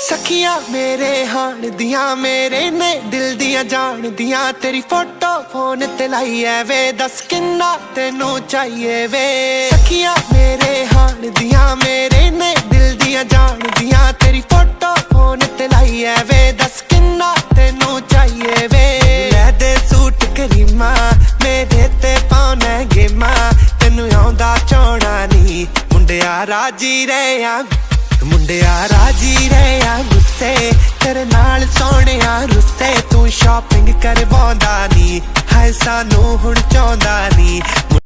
सखियां मेरे हाण दियां मेरे ने दिल दियां जान दियां तेरी फोटो फोन ते लाई है वे दस किन्ना तेनू चाहिए वे। सखियां मेरे हाण दियां मेरे ने दिल दियां जान दियां तेरी फोटो फोन ते लाई है वे दस किन्ना तेनू चाहिए वे। लै दे सूट करीमा मेरे ते पाउना गेमा तेनू आउंदा चौड़ा नी मुंडिया राजी रहा मुंडिया राजी रहा गुस्से तेरे नाल सोहणिया रुस्से तू शॉपिंग करवाउंदा नी हाय सानू हुण चाहुंदा नी।